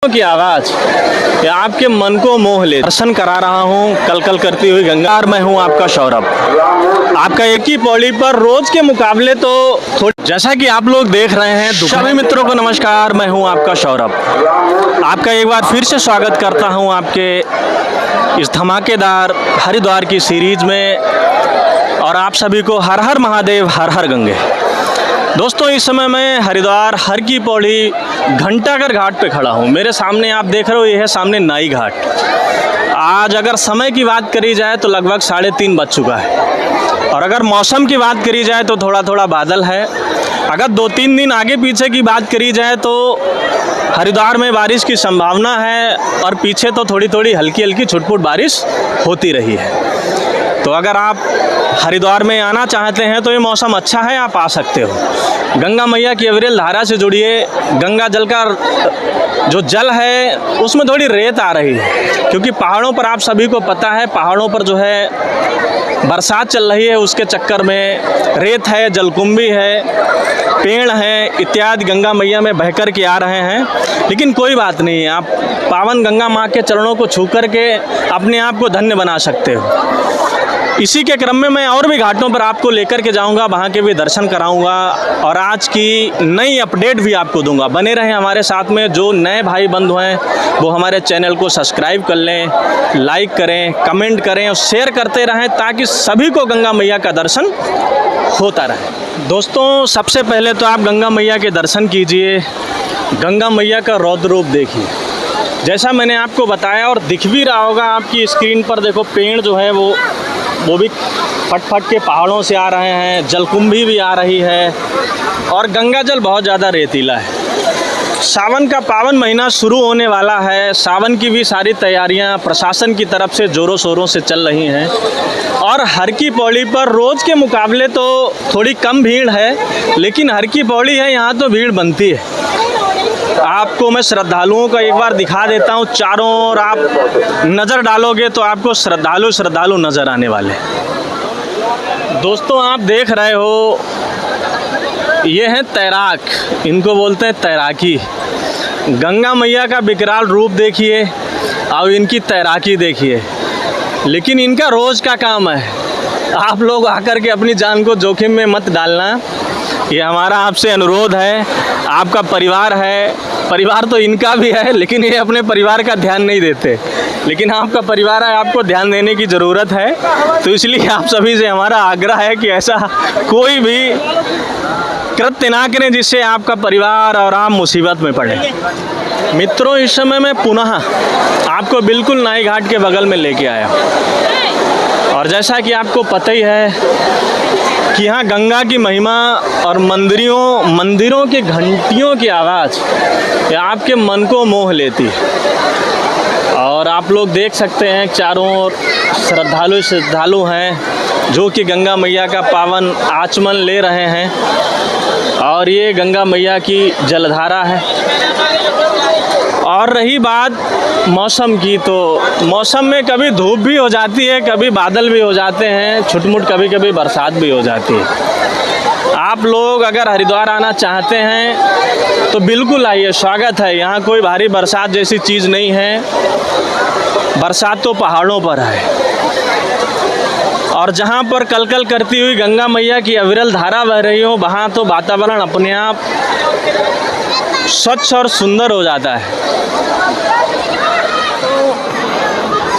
की आवाज ये आपके मन को मोह ले। दर्शन करा रहा हूँ कल कल करती हुई गंगा और मैं हूँ आपका सौरभ। आपका एक ही पौड़ी पर रोज के मुकाबले तो थोड़ी, जैसा कि आप लोग देख रहे हैं। सभी मित्रों को नमस्कार, मैं हूँ आपका सौरभ। आपका एक बार फिर से स्वागत करता हूँ आपके इस धमाकेदार हरिद्वार की सीरीज में, और आप सभी को हर हर महादेव, हर हर गंगे। दोस्तों, इस समय मैं हरिद्वार हर की पौड़ी घंटाघर घाट पे खड़ा हूँ। मेरे सामने आप देख रहे हो, ये है सामने नाई घाट। आज अगर समय की बात करी जाए तो लगभग 3:30 बज चुका है, और अगर मौसम की बात करी जाए तो थोड़ा थोड़ा बादल है। अगर 2-3 दिन आगे पीछे की बात करी जाए तो हरिद्वार में बारिश की संभावना है, और पीछे तो थोड़ी थोड़ी हल्की हल्की छुटपुट बारिश होती रही है। तो अगर आप हरिद्वार में आना चाहते हैं तो ये मौसम अच्छा है, आप आ सकते हो। गंगा मैया की अविरल धारा से जुड़िए। गंगा जल का जो जल है उसमें थोड़ी रेत आ रही है, क्योंकि पहाड़ों पर आप सभी को पता है, पहाड़ों पर जो है बरसात चल रही है, उसके चक्कर में रेत है, जलकुंभी है, पेड़ हैं इत्यादि गंगा मैया में बह कर के आ रहे हैं। लेकिन कोई बात नहीं, आप पावन गंगा माँ के चरणों को छू कर के अपने आप को धन्य बना सकते हो। इसी के क्रम में मैं और भी घाटों पर आपको लेकर के जाऊंगा, वहाँ के भी दर्शन कराऊंगा, और आज की नई अपडेट भी आपको दूंगा। बने रहें हमारे साथ में। जो नए भाई बंधु हैं वो हमारे चैनल को सब्सक्राइब कर लें, लाइक करें, कमेंट करें और शेयर करते रहें, ताकि सभी को गंगा मैया का दर्शन होता रहे। दोस्तों, सबसे पहले तो आप गंगा मैया के दर्शन कीजिए। गंगा मैया का रौद्र रूप देखिए, जैसा मैंने आपको बताया, और दिख भी रहा होगा आपकी स्क्रीन पर। देखो, पेड़ जो है वो भी फट फट के पहाड़ों से आ रहे हैं, जलकुंभी भी आ रही है, और गंगा जल बहुत ज़्यादा रेतीला है। सावन का पावन महीना शुरू होने वाला है। सावन की भी सारी तैयारियां प्रशासन की तरफ से ज़ोरों शोरों से चल रही हैं, और हर की पौड़ी पर रोज़ के मुकाबले तो थोड़ी कम भीड़ है, लेकिन हर की पौड़ी है, यहाँ तो भीड़ बनती है। आपको मैं श्रद्धालुओं का एक बार दिखा देता हूँ। चारों ओर आप नज़र डालोगे तो आपको श्रद्धालु नज़र आने वाले। दोस्तों, आप देख रहे हो, ये हैं तैराक, इनको बोलते हैं तैराकी। गंगा मैया का विकराल रूप देखिए और इनकी तैराकी देखिए, लेकिन इनका रोज़ का काम है। आप लोग आकर के अपनी जान को जोखिम में मत डालना, ये हमारा आपसे अनुरोध है। आपका परिवार है, परिवार तो इनका भी है, लेकिन ये अपने परिवार का ध्यान नहीं देते, लेकिन आपका परिवार है, आपको ध्यान देने की ज़रूरत है। तो इसलिए आप सभी से हमारा आग्रह है कि ऐसा कोई भी कृत्य ना करें जिससे आपका परिवार और आप मुसीबत में पड़े। मित्रों, इस समय मैं पुनः आपको बिल्कुल नाई घाट के बगल में लेके आया, और जैसा कि आपको पता ही है कि यहाँ गंगा की महिमा और मंदिरों की घंटियों की आवाज़ ये आपके मन को मोह लेती है। और आप लोग देख सकते हैं, चारों ओर श्रद्धालु हैं जो कि गंगा मैया का पावन आचमन ले रहे हैं, और ये गंगा मैया की जलधारा है। और रही बात मौसम की, तो मौसम में कभी धूप भी हो जाती है, कभी बादल भी हो जाते हैं, छुटमुट कभी कभी बरसात भी हो जाती है। आप लोग अगर हरिद्वार आना चाहते हैं तो बिल्कुल आइए, स्वागत है। यहाँ कोई भारी बरसात जैसी चीज़ नहीं है, बरसात तो पहाड़ों पर है। और जहाँ पर कल कल करती हुई गंगा मैया की अविरल धारा बह रही हो, वहाँ तो वातावरण अपने आप स्वच्छ और सुंदर हो जाता है।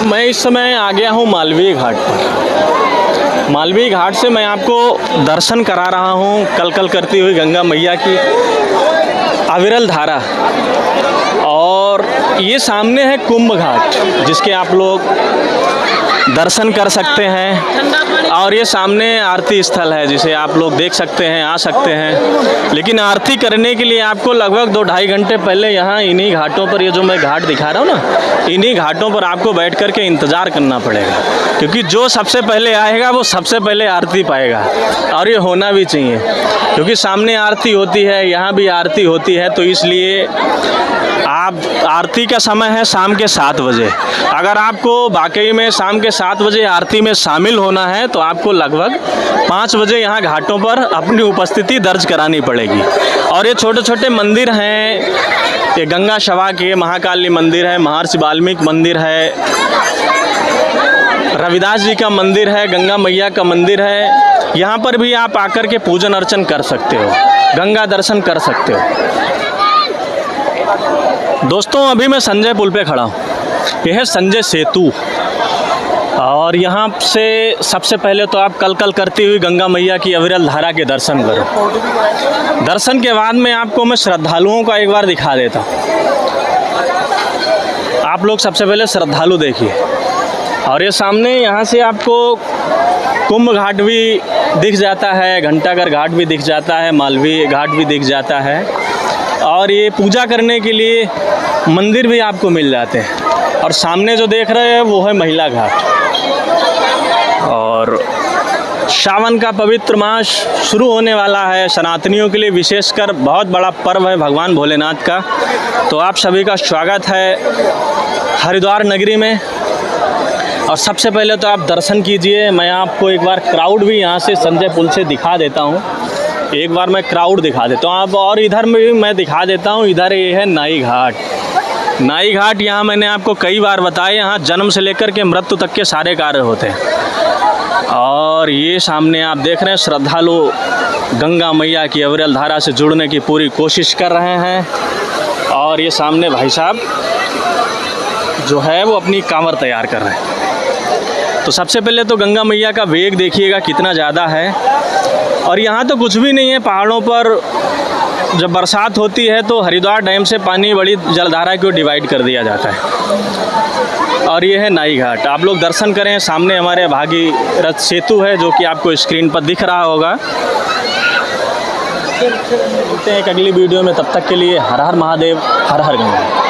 मैं इस समय आ गया हूँ मालवीय घाट पर। मालवीय घाट से मैं आपको दर्शन करा रहा हूँ कल कल करती हुई गंगा मैया की अविरल धारा। और ये सामने है कुंभ घाट, जिसके आप लोग दर्शन कर सकते हैं, और ये सामने आरती स्थल है, जिसे आप लोग देख सकते हैं, आ सकते हैं। लेकिन आरती करने के लिए आपको लगभग 2-2.5 घंटे पहले यहाँ इन्हीं घाटों पर, ये जो मैं घाट दिखा रहा हूँ ना, इन्हीं घाटों पर आपको बैठ कर के इंतज़ार करना पड़ेगा, क्योंकि जो सबसे पहले आएगा वो सबसे पहले आरती पाएगा। और ये होना भी चाहिए, क्योंकि सामने आरती होती है, यहाँ भी आरती होती है। तो इसलिए आप, आरती का समय है शाम के 7 बजे। अगर आपको वाकई में शाम के 7 बजे आरती में शामिल होना है तो आपको लगभग 5 बजे यहाँ घाटों पर अपनी उपस्थिति दर्ज करानी पड़ेगी। और ये छोटे छोटे मंदिर हैं, ये गंगा शवा के महाकाली मंदिर है, महर्षि वाल्मीकि मंदिर है, रविदास जी का मंदिर है, गंगा मैया का मंदिर है। यहाँ पर भी आप आकर के पूजन अर्चन कर सकते हो, गंगा दर्शन कर सकते हो। दोस्तों अभी मैं संजय पुल पे खड़ा हूँ, यह है संजय सेतु। और यहाँ से सबसे पहले तो आप कल करती हुई गंगा मैया की अविरल धारा के दर्शन करो। दर्शन के बाद में आपको मैं श्रद्धालुओं का एक बार दिखा देता हूँ। आप लोग सबसे पहले श्रद्धालु देखिए। और ये सामने यहाँ से आपको कुंभ घाट भी दिख जाता है, घंटाघर घाट भी दिख जाता है, मालवीय घाट भी दिख जाता है। और ये पूजा करने के लिए मंदिर भी आपको मिल जाते हैं। और सामने जो देख रहे हैं वो है महिला घाट। और सावन का पवित्र मास शुरू होने वाला है, सनातनियों के लिए विशेषकर बहुत बड़ा पर्व है भगवान भोलेनाथ का। तो आप सभी का स्वागत है हरिद्वार नगरी में। और सबसे पहले तो आप दर्शन कीजिए। मैं आपको एक बार क्राउड भी यहाँ से संजय पुल से दिखा देता हूँ। एक बार मैं क्राउड दिखा देता हूँ आप, और इधर में भी मैं दिखा देता हूँ। इधर ये है नाई घाट। नाई घाट यहाँ मैंने आपको कई बार बताया, यहाँ जन्म से लेकर के मृत्यु तक के सारे कार्य होते हैं। और ये सामने आप देख रहे हैं श्रद्धालु गंगा मैया की अविरल धारा से जुड़ने की पूरी कोशिश कर रहे हैं। और ये सामने भाई साहब जो है वो अपनी कांवर तैयार कर रहे हैं। तो सबसे पहले तो गंगा मैया का वेग देखिएगा कितना ज़्यादा है। और यहाँ तो कुछ भी नहीं है, पहाड़ों पर जब बरसात होती है तो हरिद्वार डैम से पानी बड़ी जलधारा को डिवाइड कर दिया जाता है। और ये है नाई घाट। आप लोग दर्शन करें, सामने हमारे भागीरथ सेतु है जो कि आपको स्क्रीन पर दिख रहा होगा। मिलते हैं एक अगली वीडियो में, तब तक के लिए हर हर महादेव, हर हर गंगा।